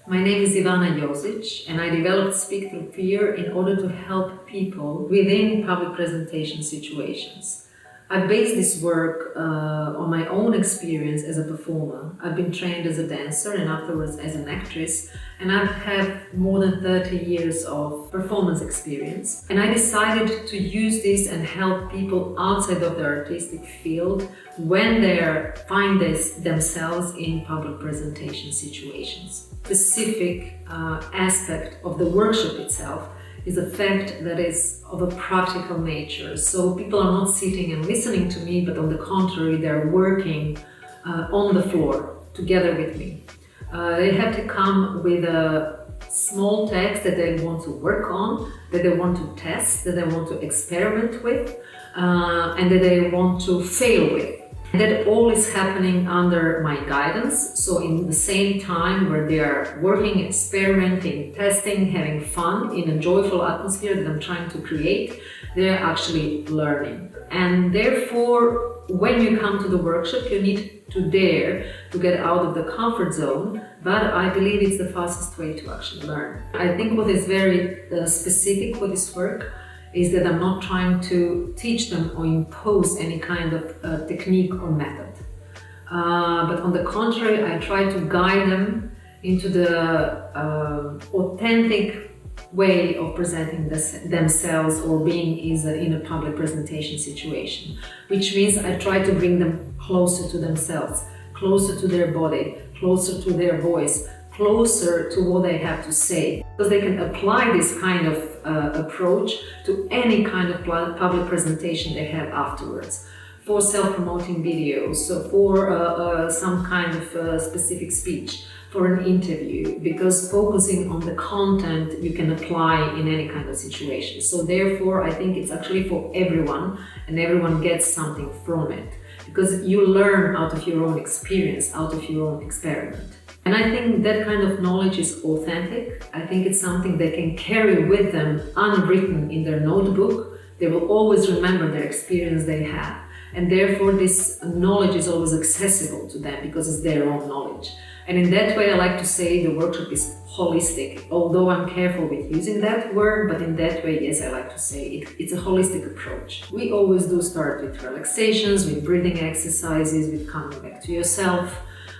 My name is Ivana Jozic, and I developed Speak Through Fear in order to help people within public presentation situations. I base this work on my own experience as a performer. I've been trained as a dancer and afterwards as an actress, and I have more than 30 years of performance experience. And I decided to use this and help people outside of the artistic field when they find themselves in public presentation situations. Specific aspect of the workshop itself is a fact that is of a practical nature. So people are not sitting and listening to me, but on the contrary, they're working on the floor together with me. They have to come with a small text that they want to work on, that they want to test, that they want to experiment with, and that they want to fail with. That all is happening under my guidance, so in the same time where they are working, experimenting, testing, having fun in a joyful atmosphere that I'm trying to create, they're actually learning. And therefore, when you come to the workshop, you need to dare to get out of the comfort zone, but I believe it's the fastest way to actually learn. I think what is very specific for this work is that I'm not trying to teach them or impose any kind of technique or method. But on the contrary, I try to guide them into the authentic way of presenting themselves or being in a public presentation situation, which means I try to bring them closer to themselves, closer to their body, closer to their voice, closer to what they have to say, because they can apply this kind of approach to any kind of public presentation they have afterwards, for self-promoting videos, so for some kind of specific speech, for an interview, because focusing on the content you can apply in any kind of situation. So therefore, I think it's actually for everyone, and everyone gets something from it, because you learn out of your own experience, out of your own experiment. And I think that kind of knowledge is authentic. I think it's something they can carry with them unwritten in their notebook. They will always remember their experience they have. And therefore this knowledge is always accessible to them because it's their own knowledge. And in that way, I like to say the workshop is holistic, although I'm careful with using that word, but in that way, yes, I like to say it's a holistic approach. We always do start with relaxations, with breathing exercises, with coming back to yourself.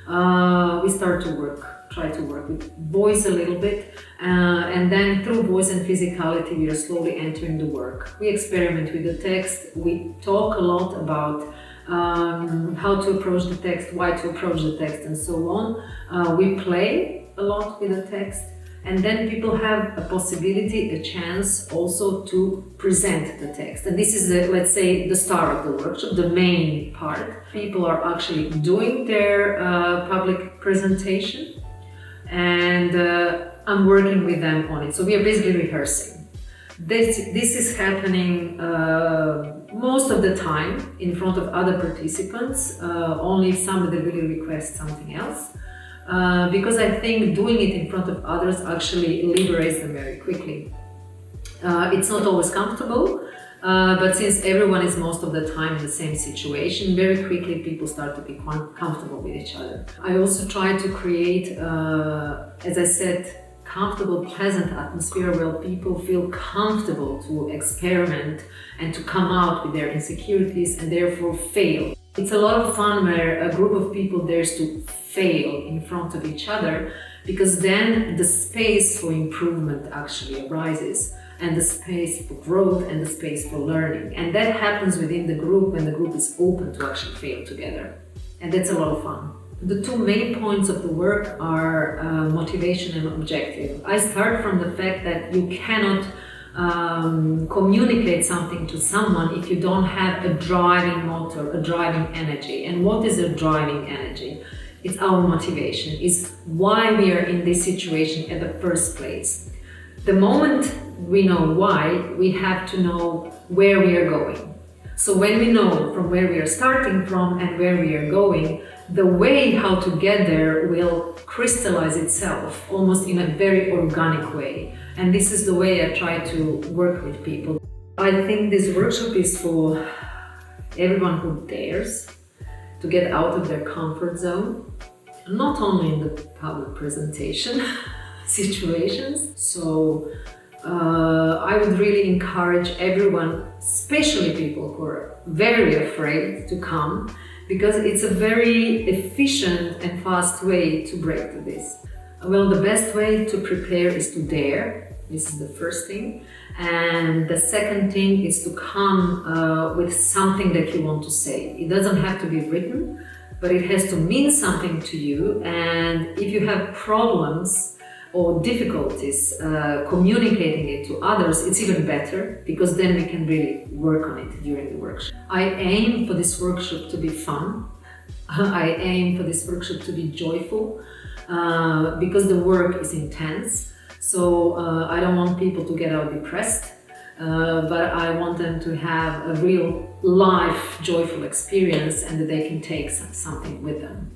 We start to try to work with voice a little bit, and then through voice and physicality we are slowly entering the work. We experiment with the text, we talk a lot about how to approach the text, why to approach the text, and so on. We play a lot with the text, and then people have a possibility, a chance also to present the text. And this is, let's say, the start of the workshop, the main part. People are actually doing their public presentation, and I'm working with them on it. So we are basically rehearsing. This is happening most of the time in front of other participants, only if somebody really requests something else. Because I think doing it in front of others actually liberates them very quickly. It's not always comfortable, but since everyone is most of the time in the same situation, very quickly people start to be comfortable with each other. I also try to create, as I said, comfortable, pleasant atmosphere where people feel comfortable to experiment and to come out with their insecurities and therefore fail. It's a lot of fun where a group of people dares to fail in front of each other, because then the space for improvement actually arises, and the space for growth and the space for learning. And that happens within the group when the group is open to actually fail together. And that's a lot of fun. The two main points of the work are motivation and objective. I start from the fact that you cannot communicate something to someone if you don't have a driving motor, a driving energy. And what is a driving energy? It's our motivation, it's why we are in this situation at the first place. The moment we know why, we have to know where we are going. So when we know from where we are starting from and where we are going, the way how to get there will crystallize itself almost in a very organic way. And this is the way I try to work with people. I think this workshop is for everyone who dares to get out of their comfort zone, not only in the public presentation, situations. So I would really encourage everyone, especially people who are very afraid, to come, because it's a very efficient and fast way to break through this. Well, the best way to prepare is to dare. This is the first thing. And the second thing is to come with something that you want to say. It doesn't have to be written, but it has to mean something to you. And if you have problems or difficulties communicating it to others, it's even better, because then we can really work on it during the workshop. I aim for this workshop to be fun. I aim for this workshop to be joyful, because the work is intense. So I don't want people to get out depressed, but I want them to have a real life, joyful experience, and that they can take something with them.